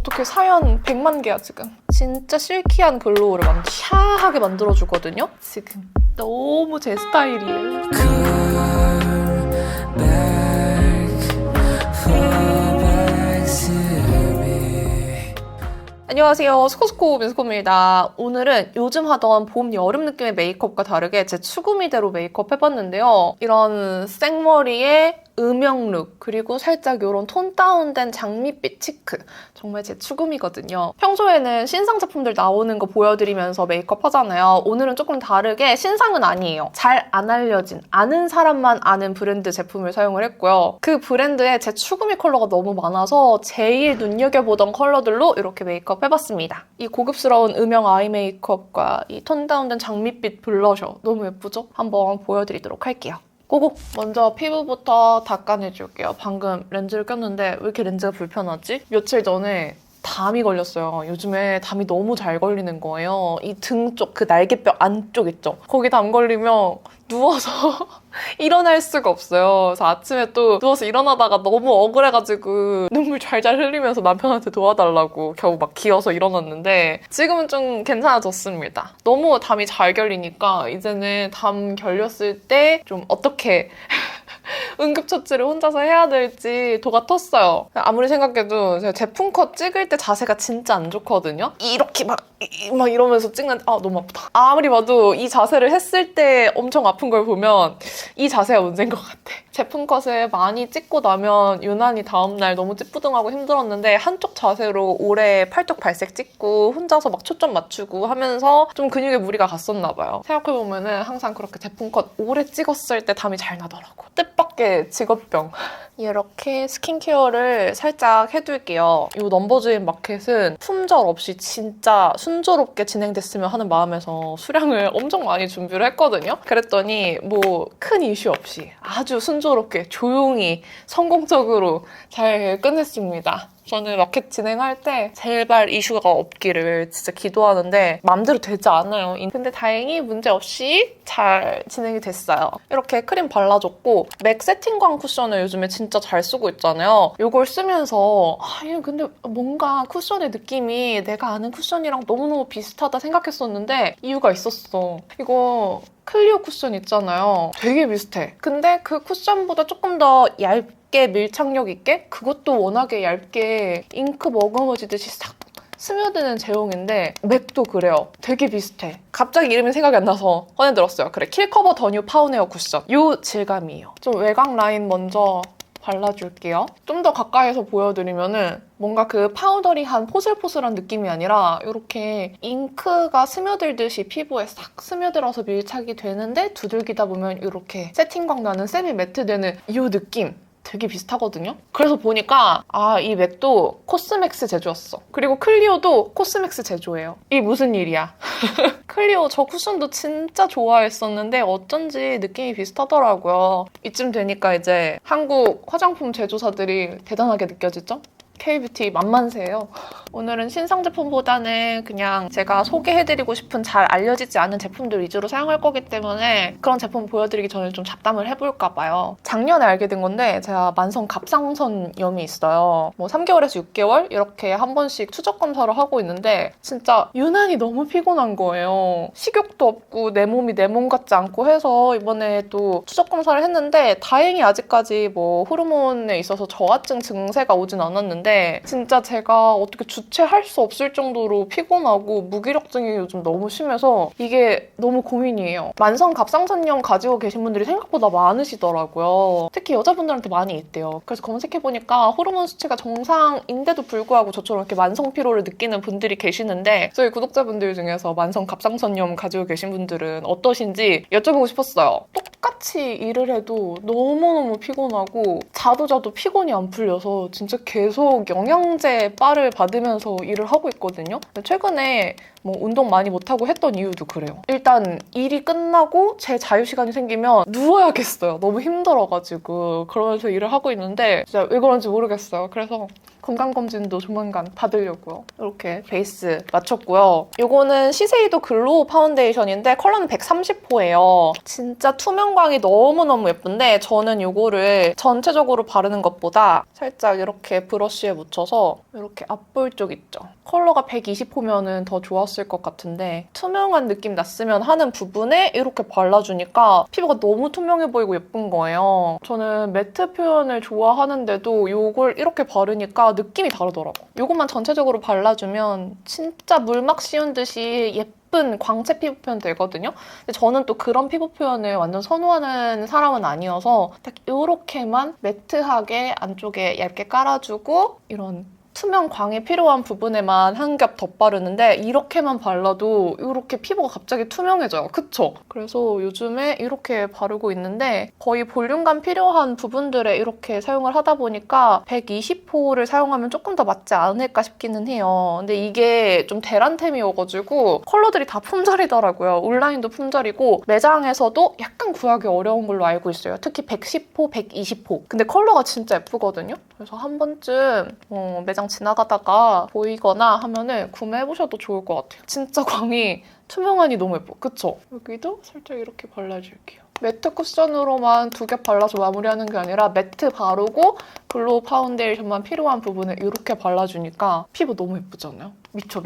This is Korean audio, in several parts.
어떻게 사연 100만 개야 지금. 진짜 실키한 글로우를 샤하게 만들어주거든요. 지금 너무 제 스타일이에요. 안녕하세요. 스코스코 민스코입니다. 오늘은 요즘 하던 봄, 여름 느낌의 메이크업과 다르게 제 추구미대로 메이크업 해봤는데요. 이런 생머리에 음영 룩, 그리고 살짝 이런 톤 다운된 장밋빛 치크. 정말 제 추구미거든요. 평소에는 신상 제품들 나오는 거 보여드리면서 메이크업 하잖아요. 오늘은 조금 다르게 신상은 아니에요. 잘 안 알려진, 아는 사람만 아는 브랜드 제품을 사용을 했고요. 그 브랜드에 제 추구미 컬러가 너무 많아서 제일 눈여겨보던 컬러들로 이렇게 메이크업 해봤습니다. 이 고급스러운 음영 아이 메이크업과 이 톤 다운된 장밋빛 블러셔 너무 예쁘죠? 한번 보여드리도록 할게요. 고고! 먼저 피부부터 닦아내줄게요. 방금 렌즈를 꼈는데 왜 이렇게 렌즈가 불편하지? 며칠 전에 담이 걸렸어요. 요즘에 담이 너무 잘 걸리는 거예요. 이 등 쪽, 그 날개뼈 안쪽 있죠? 거기 담 걸리면 누워서 일어날 수가 없어요. 그래서 아침에 또 누워서 일어나다가 너무 억울해가지고 눈물 잘잘 흘리면서 남편한테 도와달라고 겨우 막 기어서 일어났는데 지금은 좀 괜찮아졌습니다. 너무 담이 잘 결리니까 이제는 담 결렸을 때 좀 어떻게 응급처치를 혼자서 해야 될지 도가 텄어요. 아무리 생각해도 제가 제품 컷 찍을 때 자세가 진짜 안 좋거든요. 이렇게 막 이러면서 찍는데 너무 아프다. 아무리 봐도 이 자세를 했을 때 엄청 아픈 걸 보면 이 자세가 문제인 것 같아. 제품 컷을 많이 찍고 나면 유난히 다음날 너무 찌뿌둥하고 힘들었는데 한쪽 자세로 오래 팔뚝 발색 찍고 혼자서 막 초점 맞추고 하면서 좀 근육에 무리가 갔었나 봐요. 생각해보면은 항상 그렇게 제품 컷 오래 찍었을 때 담이 잘 나더라고. 뜻밖의 직업병. 이렇게 스킨케어를 살짝 해둘게요. 이 넘버즈인 마켓은 품절 없이 진짜 순조롭게 진행됐으면 하는 마음에서 수량을 엄청 많이 준비를 했거든요. 그랬더니 뭐 큰 이슈 없이 아주 순조롭게 조용히 성공적으로 잘 끝냈습니다. 저는 마켓 진행할 때 제발 이슈가 없기를 진짜 기도하는데 마음대로 되지 않아요. 근데 다행히 문제없이 잘 진행이 됐어요. 이렇게 크림 발라줬고 맥 세팅광 쿠션을 요즘에 진짜 잘 쓰고 있잖아요. 이걸 쓰면서 이거 근데 뭔가 쿠션의 느낌이 내가 아는 쿠션이랑 너무너무 비슷하다 생각했었는데 이유가 있었어. 이거 클리오 쿠션 있잖아요. 되게 비슷해. 근데 그 쿠션보다 조금 더 얇게 밀착력 있게 그것도 워낙에 얇게 잉크 머금어지듯이 싹 스며드는 제형인데 맥도 그래요. 되게 비슷해. 갑자기 이름이 생각이 안 나서 꺼내들었어요. 그래, 킬커버 더 뉴 파운웨어 쿠션. 이 질감이에요. 좀 외곽 라인 먼저 발라줄게요. 좀 더 가까이서 보여드리면은 뭔가 그 파우더리한 포슬포슬한 느낌이 아니라 이렇게 잉크가 스며들듯이 피부에 싹 스며들어서 밀착이 되는데 두들기다 보면 이렇게 세팅광 나는 세미 매트되는 이 느낌. 되게 비슷하거든요? 그래서 보니까 이 맥도 코스맥스 제조였어. 그리고 클리오도 코스맥스 제조예요. 이게 무슨 일이야? 클리오 저 쿠션도 진짜 좋아했었는데 어쩐지 느낌이 비슷하더라고요. 이쯤 되니까 이제 한국 화장품 제조사들이 대단하게 느껴지죠? K-뷰티 만만세예요. 오늘은 신상 제품보다는 그냥 제가 소개해드리고 싶은 잘 알려지지 않은 제품들 위주로 사용할 거기 때문에 그런 제품 보여드리기 전에 좀 잡담을 해볼까 봐요. 작년에 알게 된 건데 제가 만성 갑상선염이 있어요. 뭐 3개월에서 6개월 이렇게 한 번씩 추적 검사를 하고 있는데 진짜 유난히 너무 피곤한 거예요. 식욕도 없고 내 몸이 내 몸 같지 않고 해서 이번에 또 추적 검사를 했는데 다행히 아직까지 뭐 호르몬에 있어서 저하증 증세가 오진 않았는데 진짜 제가 어떻게 주체할 수 없을 정도로 피곤하고 무기력증이 요즘 너무 심해서 이게 너무 고민이에요. 만성 갑상선염 가지고 계신 분들이 생각보다 많으시더라고요. 특히 여자분들한테 많이 있대요. 그래서 검색해보니까 호르몬 수치가 정상인데도 불구하고 저처럼 이렇게 만성 피로를 느끼는 분들이 계시는데 저희 구독자분들 중에서 만성 갑상선염 가지고 계신 분들은 어떠신지 여쭤보고 싶었어요. 똑같이 일을 해도 너무너무 피곤하고 자도 피곤이 안 풀려서 진짜 계속 영양제 바를 받으면서 일을 하고 있거든요. 최근에 뭐 운동 많이 못하고 했던 이유도 그래요. 일단 일이 끝나고 제 자유시간이 생기면 누워야겠어요. 너무 힘들어가지고 그러면서 일을 하고 있는데 진짜 왜 그런지 모르겠어요. 그래서 건강검진도 조만간 받으려고요. 이렇게 베이스 맞췄고요. 이거는 시세이도 글로우 파운데이션인데 컬러는 130호예요. 진짜 투명광이 너무너무 예쁜데 저는 이거를 전체적으로 바르는 것보다 살짝 이렇게 브러쉬에 묻혀서 이렇게 앞볼 쪽 있죠. 컬러가 120호면은 더 좋았을 것 같은데 투명한 느낌 났으면 하는 부분에 이렇게 발라주니까 피부가 너무 투명해 보이고 예쁜 거예요. 저는 매트 표현을 좋아하는데도 이걸 이렇게 바르니까 느낌이 다르더라고. 이것만 전체적으로 발라주면 진짜 물막 씌운 듯이 예쁜 광채 피부 표현 되거든요. 근데 저는 또 그런 피부 표현을 완전 선호하는 사람은 아니어서 딱 이렇게만 매트하게 안쪽에 얇게 깔아주고 이런 투명 광이 필요한 부분에만 한 겹 덧바르는데 이렇게만 발라도 이렇게 피부가 갑자기 투명해져요. 그쵸? 그래서 요즘에 이렇게 바르고 있는데 거의 볼륨감 필요한 부분들에 이렇게 사용을 하다 보니까 120호를 사용하면 조금 더 맞지 않을까 싶기는 해요. 근데 이게 좀 대란템이어가지고 컬러들이 다 품절이더라고요. 온라인도 품절이고 매장에서도 약간 구하기 어려운 걸로 알고 있어요. 특히 110호, 120호. 근데 컬러가 진짜 예쁘거든요. 그래서 한 번쯤 매장 지나가다가 보이거나 하면은 구매해보셔도 좋을 것 같아요. 진짜 광이 투명하니 너무 예뻐. 그쵸? 여기도 살짝 이렇게 발라줄게요. 매트 쿠션으로만 2겹 발라서 마무리하는 게 아니라 매트 바르고 글로우 파운데이션만 필요한 부분에 이렇게 발라주니까 피부 너무 예쁘잖아요? 미쳐.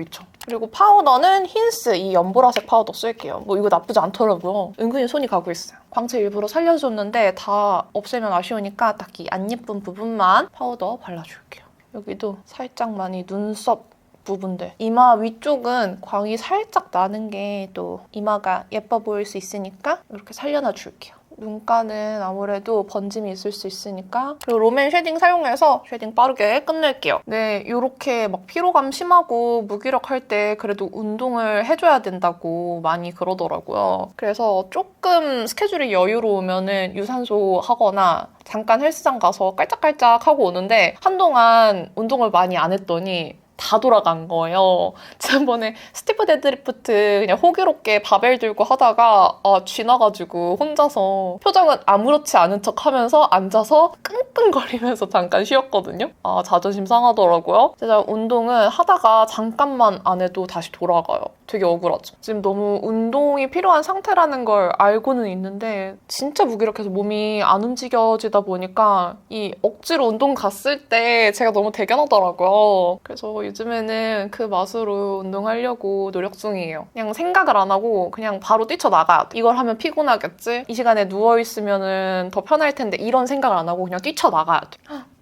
그리고 파우더는 힌스 이 연보라색 파우더 쓸게요. 이거 나쁘지 않더라고요. 은근히 손이 가고 있어요. 광채 일부러 살려줬는데 다 없애면 아쉬우니까 딱 이 안 예쁜 부분만 파우더 발라줄게요. 여기도 살짝만이 눈썹 부분들. 이마 위쪽은 광이 살짝 나는 게 또 이마가 예뻐 보일 수 있으니까 이렇게 살려놔 줄게요. 눈가는 아무래도 번짐이 있을 수 있으니까. 그리고 롬앤 쉐딩 사용해서 쉐딩 빠르게 끝낼게요. 네, 이렇게 막 피로감 심하고 무기력할 때 그래도 운동을 해줘야 된다고 많이 그러더라고요. 그래서 조금 스케줄이 여유로우면은 유산소 하거나 잠깐 헬스장 가서 깔짝깔짝 하고 오는데 한동안 운동을 많이 안 했더니 다 돌아간 거예요. 지난번에 스티브 데드리프트 그냥 호기롭게 바벨 들고 하다가 쥐나가지고 혼자서 표정은 아무렇지 않은 척 하면서 앉아서 끙끙거리면서 잠깐 쉬었거든요. 자존심 상하더라고요. 진짜 운동은 하다가 잠깐만 안 해도 다시 돌아가요. 되게 억울하죠. 지금 너무 운동이 필요한 상태라는 걸 알고는 있는데 진짜 무기력해서 몸이 안 움직여지다 보니까 이 억지로 운동 갔을 때 제가 너무 대견하더라고요. 그래서 요즘에는 그 맛으로 운동하려고 노력 중이에요. 그냥 생각을 안 하고 그냥 바로 뛰쳐나가야 돼. 이걸 하면 피곤하겠지? 이 시간에 누워있으면 더 편할 텐데 이런 생각을 안 하고 그냥 뛰쳐나가야 돼.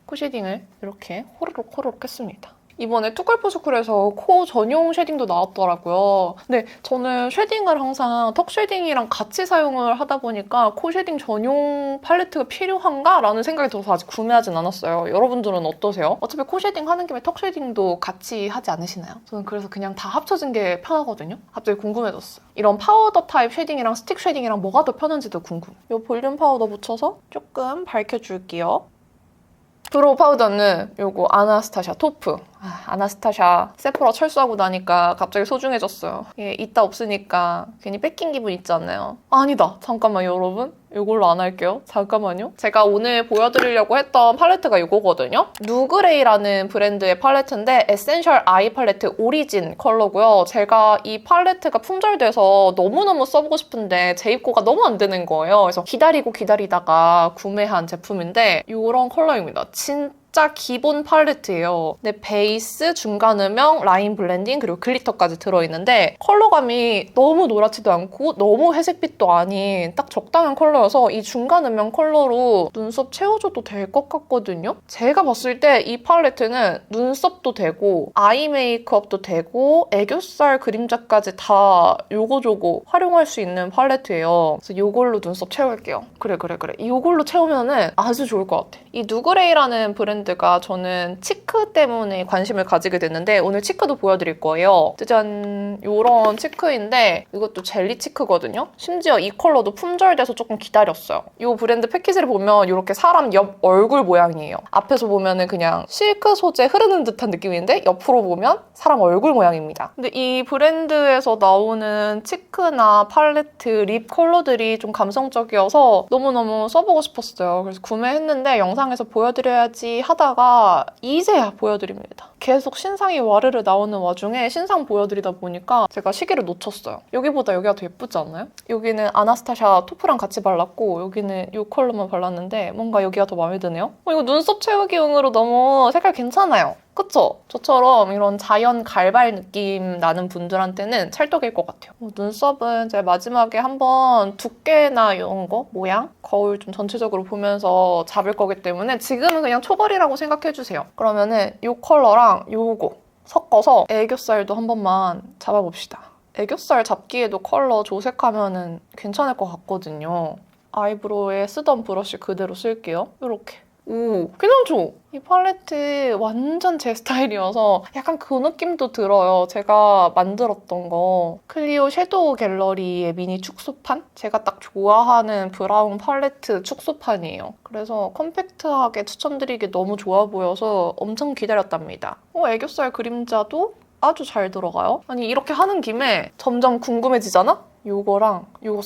코 쉐딩을 이렇게 호로록 했습니다. 이번에 투쿨포스쿨에서 코 전용 쉐딩도 나왔더라고요. 근데 저는 쉐딩을 항상 턱 쉐딩이랑 같이 사용을 하다 보니까 코 쉐딩 전용 팔레트가 필요한가? 라는 생각이 들어서 아직 구매하진 않았어요. 여러분들은 어떠세요? 어차피 코 쉐딩 하는 김에 턱 쉐딩도 같이 하지 않으시나요? 저는 그래서 그냥 다 합쳐진 게 편하거든요. 갑자기 궁금해졌어요. 이런 파우더 타입 쉐딩이랑 스틱 쉐딩이랑 뭐가 더 편한지도 궁금해. 이 볼륨 파우더 묻혀서 조금 밝혀줄게요. 브로우 파우더는 요거 아나스타샤 토프. 아나스타샤 세포라 철수하고 나니까 갑자기 소중해졌어요. 이게 있다 없으니까 괜히 뺏긴 기분 있잖아요. 아니다. 잠깐만 여러분. 이걸로 안 할게요. 잠깐만요. 제가 오늘 보여드리려고 했던 팔레트가 이거거든요. 누그레이라는 브랜드의 팔레트인데 에센셜 아이 팔레트 오리진 컬러고요. 제가 이 팔레트가 품절돼서 너무너무 써보고 싶은데 재입고가 너무 안 되는 거예요. 그래서 기다리다가 구매한 제품인데 이런 컬러입니다. 진짜 기본 팔레트예요. 근데 베이스, 중간 음영, 라인 블렌딩, 그리고 글리터까지 들어있는데 컬러감이 너무 노랗지도 않고 너무 회색빛도 아닌 딱 적당한 컬러여서 이 중간 음영 컬러로 눈썹 채워줘도 될 것 같거든요? 제가 봤을 때 이 팔레트는 눈썹도 되고 아이 메이크업도 되고 애교살 그림자까지 다 요거저거 활용할 수 있는 팔레트예요. 그래서 이걸로 눈썹 채울게요. 그래. 이걸로 채우면은 아주 좋을 것 같아. 이 누그레이라는 브랜드가 저는 치크 때문에 관심을 가지게 됐는데 오늘 치크도 보여드릴 거예요. 짜잔! 이런 치크인데 이것도 젤리 치크거든요. 심지어 이 컬러도 품절돼서 조금 기다렸어요. 이 브랜드 패키지를 보면 이렇게 사람 옆 얼굴 모양이에요. 앞에서 보면은 그냥 실크 소재 흐르는 듯한 느낌인데 옆으로 보면 사람 얼굴 모양입니다. 근데 이 브랜드에서 나오는 치크나 팔레트, 립 컬러들이 좀 감성적이어서 너무너무 써보고 싶었어요. 그래서 구매했는데 영상에서 보여드려야지 하다가 이제야 보여드립니다. 계속 신상이 와르르 나오는 와중에 신상 보여드리다 보니까 제가 시계를 놓쳤어요. 여기보다 여기가 더 예쁘지 않나요? 여기는 아나스타샤 토프랑 같이 발랐고 여기는 이 컬러만 발랐는데 뭔가 여기가 더 마음에 드네요. 이거 눈썹 채우기용으로 너무 색깔 괜찮아요. 그쵸? 저처럼 이런 자연 갈발 느낌 나는 분들한테는 찰떡일 것 같아요. 눈썹은 제가 마지막에 한번 두께나 이런 거, 모양, 거울 좀 전체적으로 보면서 잡을 거기 때문에 지금은 그냥 초벌이라고 생각해주세요. 그러면은 이 컬러랑 요거 섞어서 애교살도 한 번만 잡아봅시다. 애교살 잡기에도 컬러 조색하면은 괜찮을 것 같거든요. 아이브로우에 쓰던 브러쉬 그대로 쓸게요. 이렇게. 오, 괜찮죠? 이 팔레트 완전 제 스타일이어서 약간 그 느낌도 들어요. 제가 만들었던 거. 클리오 섀도우 갤러리의 미니 축소판? 제가 딱 좋아하는 브라운 팔레트 축소판이에요. 그래서 컴팩트하게 추천드리기 너무 좋아 보여서 엄청 기다렸답니다. 애교살 그림자도 아주 잘 들어가요. 아니 이렇게 하는 김에 점점 궁금해지잖아? 요거랑 요거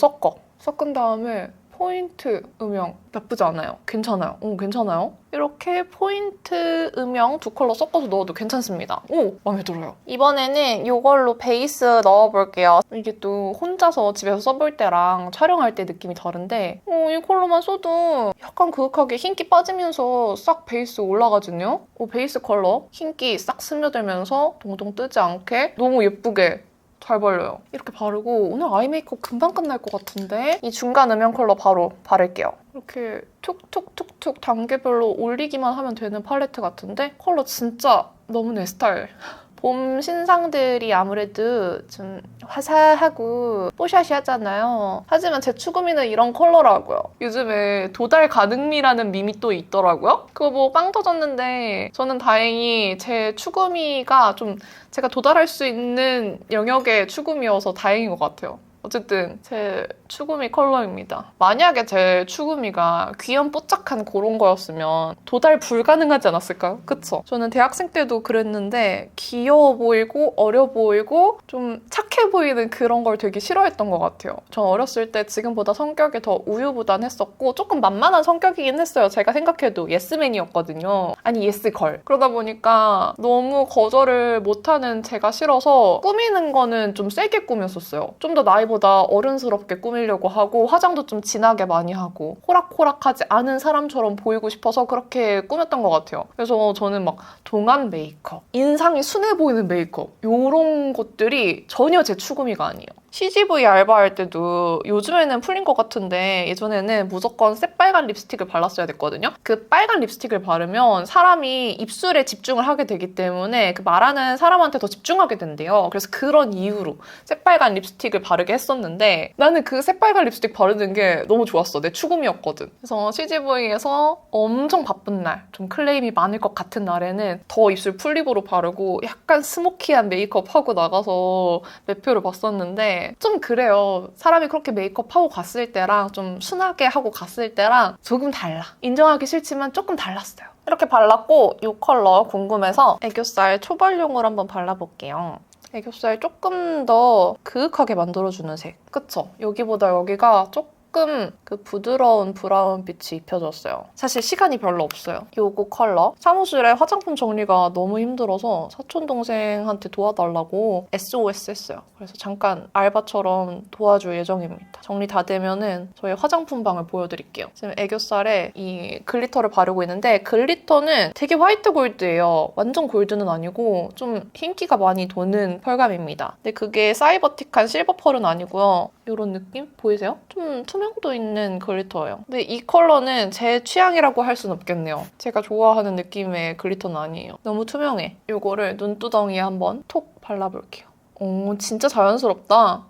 섞은 다음에 포인트 음영 나쁘지 않아요. 괜찮아요. 괜찮아요. 이렇게 포인트 음영 두 컬러 섞어서 넣어도 괜찮습니다. 오, 마음에 들어요. 이번에는 이걸로 베이스 넣어볼게요. 이게 또 혼자서 집에서 써볼 때랑 촬영할 때 느낌이 다른데 이 컬러만 써도 약간 그윽하게 흰기 빠지면서 싹 베이스 올라가거든요. 베이스 컬러 흰기 싹 스며들면서 동동 뜨지 않게 너무 예쁘게 잘 발려요. 이렇게 바르고 오늘 아이 메이크업 금방 끝날 것 같은데 이 중간 음영 컬러 바로 바를게요. 이렇게 툭툭툭툭 단계별로 올리기만 하면 되는 팔레트 같은데 컬러 진짜 너무 내 스타일. 봄 신상들이 아무래도 좀 화사하고 뽀샤시하잖아요. 하지만 제 추구미는 이런 컬러라고요. 요즘에 도달 가능미라는 밈이 또 있더라고요. 그거 뭐 빵 터졌는데 저는 다행히 제 추구미가 좀 제가 도달할 수 있는 영역의 추구미여서 다행인 것 같아요. 어쨌든 제 추구미 컬러입니다. 만약에 제 추구미가 귀염뽀짝한 그런 거였으면 도달 불가능하지 않았을까요? 그쵸? 저는 대학생 때도 그랬는데 귀여워 보이고 어려 보이고 좀 착해 보이는 그런 걸 되게 싫어했던 것 같아요. 전 어렸을 때 지금보다 성격이 더 우유부단했었고 조금 만만한 성격이긴 했어요. 제가 생각해도 예스맨이었거든요. 아니 예스걸. 그러다 보니까 너무 거절을 못하는 제가 싫어서 꾸미는 거는 좀 세게 꾸몄었어요. 좀 더 나이보다 어른스럽게 꾸미려고 하고 화장도 좀 진하게 많이 하고 호락호락하지 않은 사람처럼 보이고 싶어서 그렇게 꾸몄던 것 같아요. 그래서 저는 막 동안 메이크업, 인상이 순해 보이는 메이크업 이런 것들이 전혀 제 추구미가 아니에요. CGV 알바할 때도 요즘에는 풀린 것 같은데 예전에는 무조건 새빨간 립스틱을 발랐어야 됐거든요. 그 빨간 립스틱을 바르면 사람이 입술에 집중을 하게 되기 때문에 그 말하는 사람한테 더 집중하게 된대요. 그래서 그런 이유로 새빨간 립스틱을 바르게 했었는데 나는 그 새빨간 립스틱 바르는 게 너무 좋았어. 내 추구미였거든. 그래서 CGV에서 엄청 바쁜 날, 좀 클레임이 많을 것 같은 날에는 더 입술 풀립으로 바르고 약간 스모키한 메이크업 하고 나가서 매표를 봤었는데 좀 그래요. 사람이 그렇게 메이크업하고 갔을 때랑 좀 순하게 하고 갔을 때랑 조금 달라. 인정하기 싫지만 조금 달랐어요. 이렇게 발랐고 이 컬러 궁금해서 애교살 초벌용으로 한번 발라볼게요. 애교살 조금 더 그윽하게 만들어주는 색. 그쵸? 여기보다 여기가 조금 그 부드러운 브라운빛이 입혀졌어요. 사실 시간이 별로 없어요. 요거 컬러. 사무실에 화장품 정리가 너무 힘들어서 사촌동생한테 도와달라고 SOS 했어요. 그래서 잠깐 알바처럼 도와줄 예정입니다. 정리 다 되면은 저희 화장품 방을 보여드릴게요. 지금 애교살에 이 글리터를 바르고 있는데 글리터는 되게 화이트 골드예요. 완전 골드는 아니고 좀 흰기가 많이 도는 펄감입니다. 근데 그게 사이버틱한 실버 펄은 아니고요. 이런 느낌? 보이세요? 좀 투명도 있는 글리터예요. 근데 이 컬러는 제 취향이라고 할 순 없겠네요. 제가 좋아하는 느낌의 글리터는 아니에요. 너무 투명해. 이거를 눈두덩이에 한번 톡 발라볼게요. 오, 진짜 자연스럽다.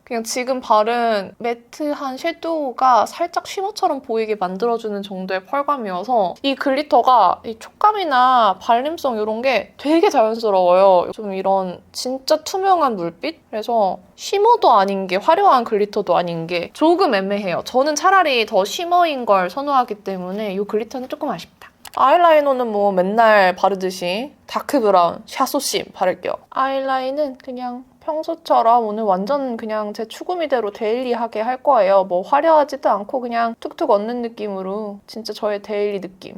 그냥 지금 바른 매트한 섀도우가 살짝 쉬머처럼 보이게 만들어주는 정도의 펄감이어서 이 글리터가 이 촉감이나 발림성 이런 게 되게 자연스러워요. 좀 이런 진짜 투명한 물빛? 그래서 쉬머도 아닌 게 화려한 글리터도 아닌 게 조금 애매해요. 저는 차라리 더 쉬머인 걸 선호하기 때문에 이 글리터는 조금 아쉽다. 아이라이너는 뭐 맨날 바르듯이 다크 브라운 샤소심 바를게요. 아이라인은 그냥 평소처럼 오늘 완전 그냥 제 추구미대로 데일리하게 할 거예요. 뭐 화려하지도 않고 그냥 툭툭 얹는 느낌으로 진짜 저의 데일리 느낌.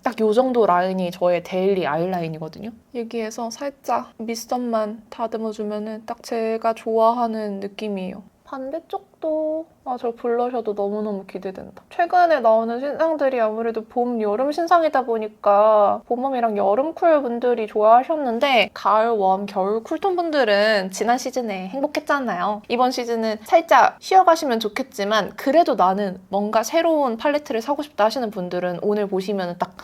딱 요 정도 라인이 저의 데일리 아이라인이거든요. 여기에서 살짝 밑선만 다듬어주면은 딱 제가 좋아하는 느낌이에요. 반대쪽도 저 블러셔도 너무너무 기대된다. 최근에 나오는 신상들이 아무래도 봄, 여름 신상이다 보니까 봄웜이랑 여름 쿨 분들이 좋아하셨는데 가을 웜, 겨울 쿨톤 분들은 지난 시즌에 행복했잖아요. 이번 시즌은 살짝 쉬어가시면 좋겠지만 그래도 나는 뭔가 새로운 팔레트를 사고 싶다 하시는 분들은 오늘 보시면 딱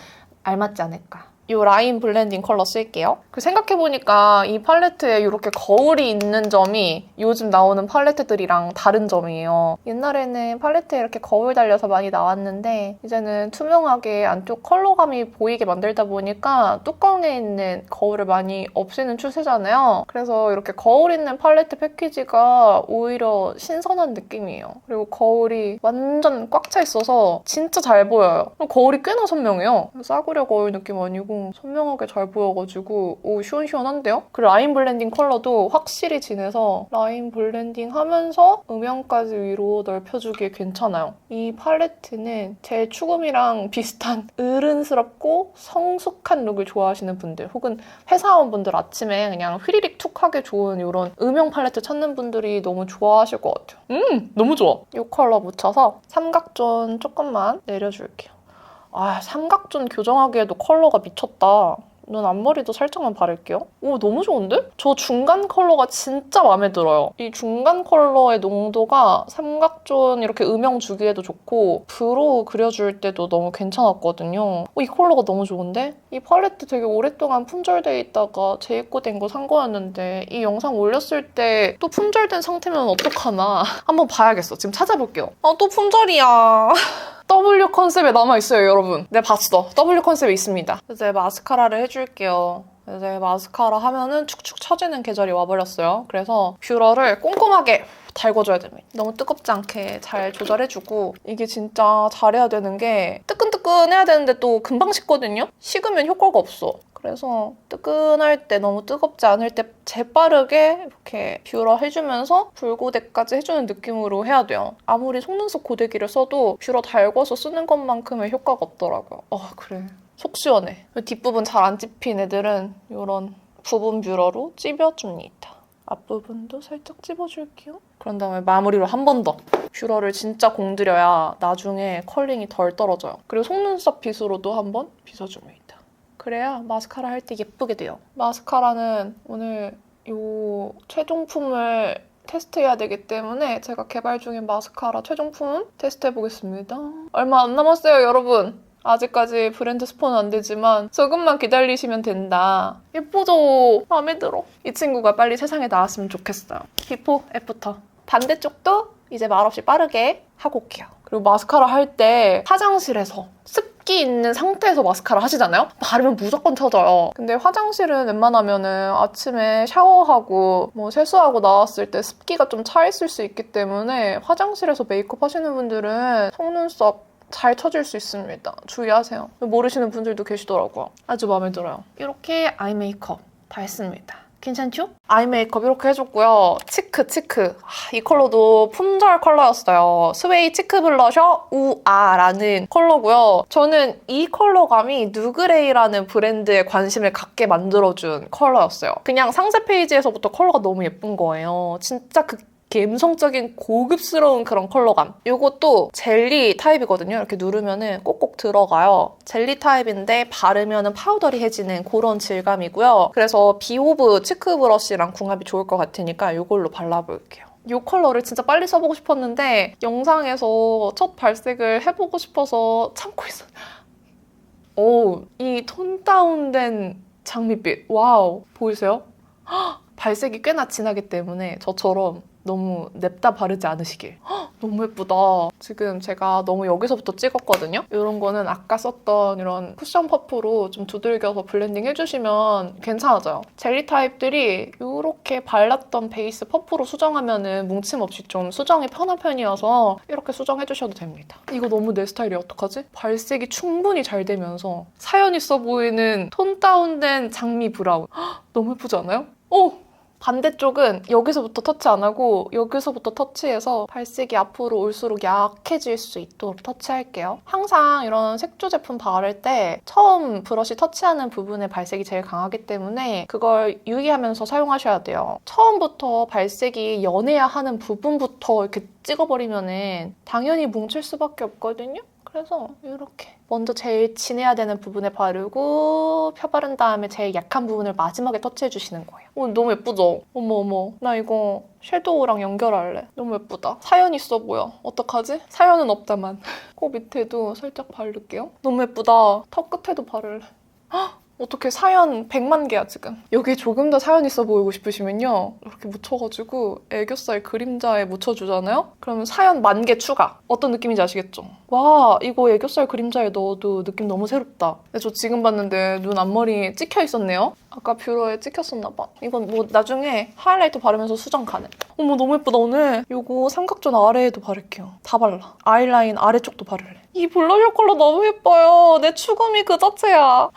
알맞지 않을까. 이 라인 블렌딩 컬러 쓸게요. 생각해보니까 이 팔레트에 이렇게 거울이 있는 점이 요즘 나오는 팔레트들이랑 다른 점이에요. 옛날에는 팔레트에 이렇게 거울 달려서 많이 나왔는데 이제는 투명하게 안쪽 컬러감이 보이게 만들다 보니까 뚜껑에 있는 거울을 많이 없애는 추세잖아요. 그래서 이렇게 거울 있는 팔레트 패키지가 오히려 신선한 느낌이에요. 그리고 거울이 완전 꽉 차 있어서 진짜 잘 보여요. 거울이 꽤나 선명해요. 싸구려 거울 느낌 아니고 선명하게 잘 보여가지고 시원시원한데요? 그리고 라인 블렌딩 컬러도 확실히 진해서 라인 블렌딩 하면서 음영까지 위로 넓혀주기에 괜찮아요. 이 팔레트는 제 추구미랑 비슷한 어른스럽고 성숙한 룩을 좋아하시는 분들 혹은 회사원분들 아침에 그냥 휘리릭 툭하게 좋은 이런 음영 팔레트 찾는 분들이 너무 좋아하실 것 같아요. 너무 좋아. 이 컬러 묻혀서 삼각존 조금만 내려줄게요. 삼각존 교정하기에도 컬러가 미쳤다. 눈 앞머리도 살짝만 바를게요. 너무 좋은데? 저 중간 컬러가 진짜 마음에 들어요. 이 중간 컬러의 농도가 삼각존 이렇게 음영 주기에도 좋고 브로우 그려줄 때도 너무 괜찮았거든요. 이 컬러가 너무 좋은데? 이 팔레트 되게 오랫동안 품절돼 있다가 재입고된 거 산 거였는데 이 영상 올렸을 때 또 품절된 상태면 어떡하나. 한번 봐야겠어. 지금 찾아볼게요. 또 품절이야. W 컨셉에 남아있어요, 여러분. 네, 봤어. W 컨셉에 있습니다. 이제 마스카라를 해줄게요. 이제 마스카라 하면은 축축 처지는 계절이 와버렸어요. 그래서 뷰러를 꼼꼼하게 달궈줘야 됩니다. 너무 뜨겁지 않게 잘 조절해주고 이게 진짜 잘해야 되는 게 뜨끈뜨끈해야 되는데 또 금방 식거든요? 식으면 효과가 없어. 그래서 뜨끈할 때 너무 뜨겁지 않을 때 재빠르게 이렇게 뷰러 해주면서 불고데까지 해주는 느낌으로 해야 돼요. 아무리 속눈썹 고데기를 써도 뷰러 달궈서 쓰는 것만큼의 효과가 없더라고요. 그래. 속 시원해. 뒷부분 잘 안 찝힌 애들은 이런 부분 뷰러로 찝어줍니다. 앞부분도 살짝 찝어줄게요. 그런 다음에 마무리로 한 번 더. 뷰러를 진짜 공들여야 나중에 컬링이 덜 떨어져요. 그리고 속눈썹 빗으로도 한 번 빗어줍니다. 그래야 마스카라 할 때 예쁘게 돼요. 마스카라는 오늘 이 최종품을 테스트해야 되기 때문에 제가 개발 중인 마스카라 최종품 테스트해보겠습니다. 얼마 안 남았어요, 여러분. 아직까지 브랜드 스폰은 안 되지만 조금만 기다리시면 된다. 예쁘죠? 마음에 들어. 이 친구가 빨리 세상에 나왔으면 좋겠어요. 비포, 애프터. 반대쪽도 이제 말없이 빠르게 하고 올게요. 그리고 마스카라 할 때 화장실에서 습기 있는 상태에서 마스카라 하시잖아요? 바르면 무조건 쳐져요. 근데 화장실은 웬만하면은 아침에 샤워하고 뭐 세수하고 나왔을 때 습기가 좀 차 있을 수 있기 때문에 화장실에서 메이크업 하시는 분들은 속눈썹 잘 쳐질 수 있습니다. 주의하세요. 모르시는 분들도 계시더라고요. 아주 마음에 들어요. 이렇게 아이 메이크업 다 했습니다. 괜찮죠? 아이 메이크업 이렇게 해줬고요. 치크. 이 컬러도 품절 컬러였어요. 스웨이 치크 블러셔 우아라는 컬러고요. 저는 이 컬러감이 누그레이라는 브랜드에 관심을 갖게 만들어준 컬러였어요. 그냥 상세 페이지에서부터 컬러가 너무 예쁜 거예요. 진짜 감성적인 고급스러운 그런 컬러감. 이것도 젤리 타입이거든요. 이렇게 누르면은 꼭꼭 들어가요. 젤리 타입인데 바르면은 파우더리해지는 그런 질감이고요. 그래서 비호브 치크 브러쉬랑 궁합이 좋을 것 같으니까 이걸로 발라볼게요. 이 컬러를 진짜 빨리 써보고 싶었는데 영상에서 첫 발색을 해보고 싶어서 참고 있어. 이 톤 다운된 장밋빛. 와우. 보이세요? 발색이 꽤나 진하기 때문에 저처럼 너무 냅다 바르지 않으시길. 너무 예쁘다. 지금 제가 너무 여기서부터 찍었거든요. 이런 거는 아까 썼던 이런 쿠션 퍼프로 좀 두들겨서 블렌딩 해주시면 괜찮아져요. 젤리 타입들이 이렇게 발랐던 베이스 퍼프로 수정하면은 뭉침 없이 좀 수정이 편한 편이어서 이렇게 수정해주셔도 됩니다. 이거 너무 내 스타일이 어떡하지? 발색이 충분히 잘 되면서 사연 있어 보이는 톤 다운된 장미 브라운. 너무 예쁘지 않아요? 반대쪽은 여기서부터 터치 안 하고 여기서부터 터치해서 발색이 앞으로 올수록 약해질 수 있도록 터치할게요. 항상 이런 색조 제품 바를 때 처음 브러쉬 터치하는 부분에 발색이 제일 강하기 때문에 그걸 유의하면서 사용하셔야 돼요. 처음부터 발색이 연해야 하는 부분부터 이렇게 찍어버리면은 당연히 뭉칠 수밖에 없거든요. 그래서 이렇게 먼저 제일 진해야 되는 부분에 바르고 펴바른 다음에 제일 약한 부분을 마지막에 터치해주시는 거예요. 너무 예쁘죠? 어머 나 이거 섀도우랑 연결할래. 너무 예쁘다. 사연 있어 보여. 어떡하지? 사연은 없다만. 코 밑에도 살짝 바를게요. 너무 예쁘다. 턱 끝에도 바를래. 헉! 어떻게 사연 100만 개야 지금. 여기에 조금 더 사연 있어 보이고 싶으시면요. 이렇게 묻혀가지고 애교살 그림자에 묻혀주잖아요? 그러면 사연 10,000개 추가. 어떤 느낌인지 아시겠죠? 와 이거 애교살 그림자에 넣어도 느낌 너무 새롭다. 근데 저 지금 봤는데 눈 앞머리 찍혀 있었네요. 아까 뷰러에 찍혔었나 봐. 이건 뭐 나중에 하이라이터 바르면서 수정 가능. 어머 너무 예쁘다. 오늘 요거 삼각존 아래에도 바를게요. 다 발라. 아이라인 아래쪽도 바를래. 이 블러셔 컬러 너무 예뻐요. 내 추구미 그 자체야.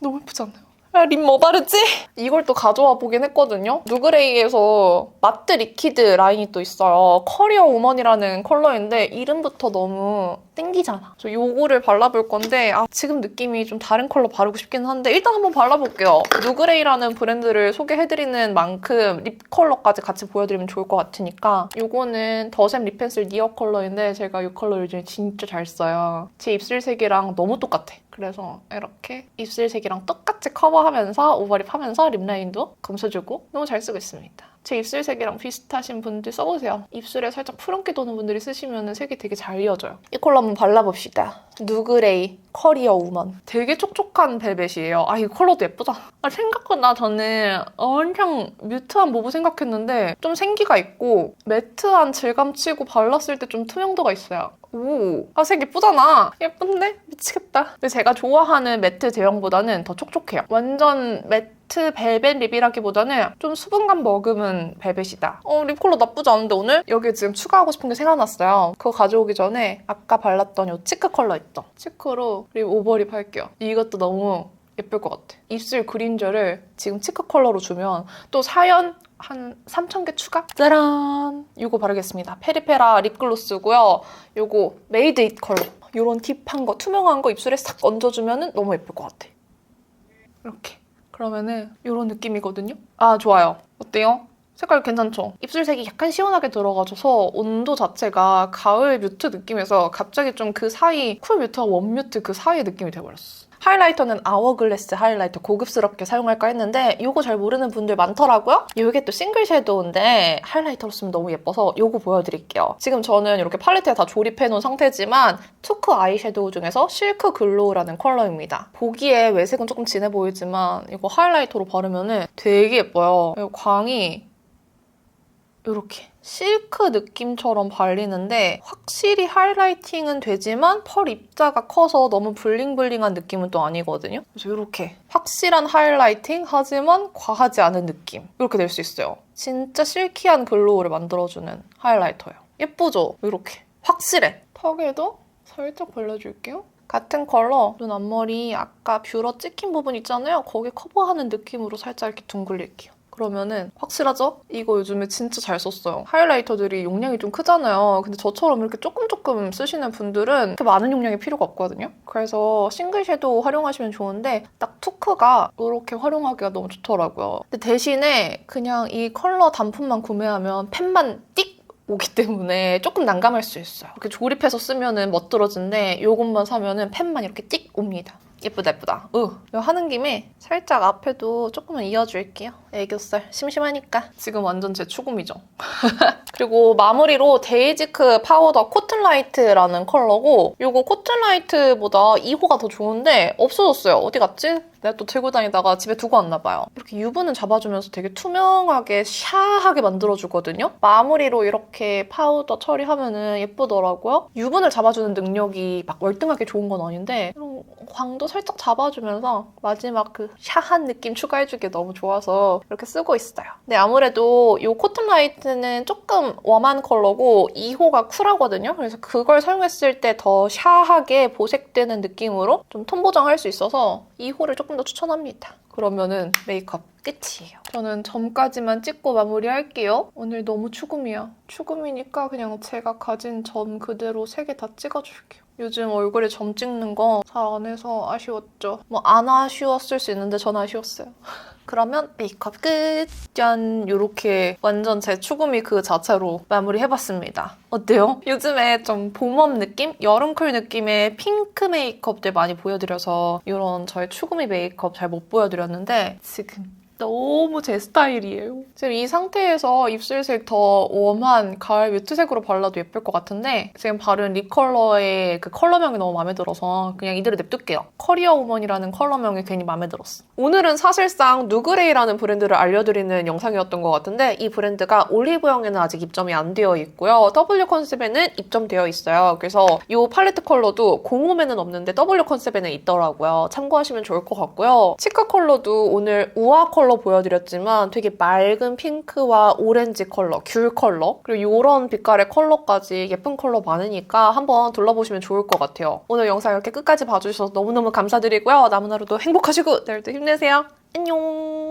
너무 예쁘지 않나요? 립 뭐 바르지? 이걸 또 가져와 보긴 했거든요. 누그레이에서 마트 리퀴드 라인이 또 있어요. 커리어 우먼이라는 컬러인데 이름부터 너무 땡기잖아. 저 요거를 발라볼 건데 지금 느낌이 좀 다른 컬러 바르고 싶긴 한데 일단 한번 발라볼게요. 누그레이라는 브랜드를 소개해드리는 만큼 립 컬러까지 같이 보여드리면 좋을 것 같으니까 요거는 더샘 립 펜슬 니어 컬러인데 제가 이 컬러 요즘에 진짜 잘 써요. 제 입술색이랑 너무 똑같아. 그래서 이렇게 입술색이랑 똑같이 커버하면서 오버립 하면서 립라인도 감춰주고 너무 잘 쓰고 있습니다. 제 입술색이랑 비슷하신 분들 써보세요. 입술에 살짝 푸른기 도는 분들이 쓰시면 색이 되게 잘 이어져요. 이 컬러 한번 발라봅시다. 누그레이 커리어 우먼. 되게 촉촉한 벨벳이에요. 이 컬러도 예쁘다. 생각보다 저는 엄청 뮤트한 모브 생각했는데 좀 생기가 있고 매트한 질감 치고 발랐을 때 좀 투명도가 있어요. 오, 색 예쁘잖아. 예쁜데? 미치겠다. 근데 제가 좋아하는 매트 제형보다는 더 촉촉해요. 완전 매트 벨벳 립이라기보다는 좀 수분감 머금은 벨벳이다. 립 컬러 나쁘지 않은데 오늘? 여기에 지금 추가하고 싶은 게 생각났어요. 그거 가져오기 전에 아까 발랐던 이 치크 컬러 있죠? 치크로 립 오버립 할게요. 이것도 너무 예쁠 것 같아. 입술 그림자를 지금 치크 컬러로 주면 또 사연 한 3,000개 추가? 짜란! 이거 바르겠습니다. 페리페라 립글로스고요. 이거 메이드 잇 컬러. 이런 딥한 거, 투명한 거 입술에 싹 얹어주면 너무 예쁠 것 같아. 이렇게. 그러면은 이런 느낌이거든요? 좋아요. 어때요? 색깔 괜찮죠? 입술색이 약간 시원하게 들어가줘서 온도 자체가 가을 뮤트 느낌에서 갑자기 좀 그 사이 쿨 뮤트와 웜 뮤트 그 사이의 느낌이 돼버렸어. 하이라이터는 아워글래스 하이라이터 고급스럽게 사용할까 했는데 이거 잘 모르는 분들 많더라고요. 이게 또 싱글 섀도우인데 하이라이터로 쓰면 너무 예뻐서 이거 보여드릴게요. 지금 저는 이렇게 팔레트에 다 조립해놓은 상태지만 투크 아이섀도우 중에서 실크 글로우라는 컬러입니다. 보기에 외색은 조금 진해 보이지만 이거 하이라이터로 바르면 되게 예뻐요. 광이 이렇게 실크 느낌처럼 발리는데 확실히 하이라이팅은 되지만 펄 입자가 커서 너무 블링블링한 느낌은 또 아니거든요. 그래서 이렇게 확실한 하이라이팅 하지만 과하지 않은 느낌 이렇게 될 수 있어요. 진짜 실키한 글로우를 만들어주는 하이라이터예요. 예쁘죠? 이렇게 확실해. 턱에도 살짝 발라줄게요. 같은 컬러 눈 앞머리 아까 뷰러 찍힌 부분 있잖아요. 거기 커버하는 느낌으로 살짝 이렇게 둥글릴게요. 그러면은 확실하죠? 이거 요즘에 진짜 잘 썼어요. 하이라이터들이 용량이 좀 크잖아요. 근데 저처럼 이렇게 조금 쓰시는 분들은 그렇게 많은 용량이 필요가 없거든요. 그래서 싱글 섀도우 활용하시면 좋은데 딱 투크가 이렇게 활용하기가 너무 좋더라고요. 근데 대신에 그냥 이 컬러 단품만 구매하면 펜만 띡! 오기 때문에 조금 난감할 수 있어요. 이렇게 조립해서 쓰면은 멋들어진데 이것만 사면은 펜만 이렇게 띡 옵니다. 예쁘다 예쁘다. 이거 하는 김에 살짝 앞에도 조금만 이어줄게요. 애교살 심심하니까. 지금 완전 제 추구미죠. 그리고 마무리로 데이지크 파우더 코튼라이트라는 컬러고 이거 코튼라이트보다 2호가 더 좋은데 없어졌어요. 어디 갔지? 내가 또 들고 다니다가 집에 두고 왔나 봐요. 이렇게 유분은 잡아주면서 되게 투명하게 샤하게 만들어주거든요. 마무리로 이렇게 파우더 처리하면 예쁘더라고요. 유분을 잡아주는 능력이 막 월등하게 좋은 건 아닌데 광도 살짝 잡아주면서 마지막 그 샤한 느낌 추가해주기 너무 좋아서 이렇게 쓰고 있어요. 근데 아무래도 이 코튼 라이트는 조금 웜한 컬러고 2호가 쿨하거든요. 그래서 그걸 사용했을 때 더 샤하게 보색되는 느낌으로 좀 톤 보정할 수 있어서 2호를 조금 더 추천합니다. 그러면은 메이크업 끝이에요. 저는 점까지만 찍고 마무리할게요. 오늘 너무 추금이야. 추금이니까 그냥 제가 가진 점 그대로 3개 다 찍어줄게요. 요즘 얼굴에 점 찍는 거 잘 안 해서 아쉬웠죠. 뭐 안 아쉬웠을 수 있는데 전 아쉬웠어요. 그러면 메이크업 끝! 짠! 요렇게 완전 제 추구미 그 자체로 마무리해봤습니다. 어때요? 요즘에 좀 봄웜 느낌? 여름쿨 느낌의 핑크 메이크업들 많이 보여드려서 이런 저의 추구미 메이크업 잘 못 보여드렸는데 지금 너무 제 스타일이에요. 지금 이 상태에서 입술색 더 웜한 가을 뮤트색으로 발라도 예쁠 것 같은데 지금 바른 립 컬러의 그 컬러명이 너무 마음에 들어서 그냥 이대로 냅둘게요. 커리어 우먼이라는 컬러명이 괜히 마음에 들었어. 오늘은 사실상 누그레이라는 브랜드를 알려드리는 영상이었던 것 같은데 이 브랜드가 올리브영에는 아직 입점이 안 되어 있고요. W 컨셉에는 입점되어 있어요. 그래서 이 팔레트 컬러도 05에는 없는데 W 컨셉에는 있더라고요. 참고하시면 좋을 것 같고요. 치크 컬러도 오늘 우아 컬러 보여드렸지만 되게 맑은 핑크와 오렌지 컬러, 귤 컬러 그리고 이런 빛깔의 컬러까지 예쁜 컬러 많으니까 한번 둘러보시면 좋을 것 같아요. 오늘 영상 이렇게 끝까지 봐주셔서 너무너무 감사드리고요. 남은 하루도 행복하시고 내일도 힘내세요. 안녕!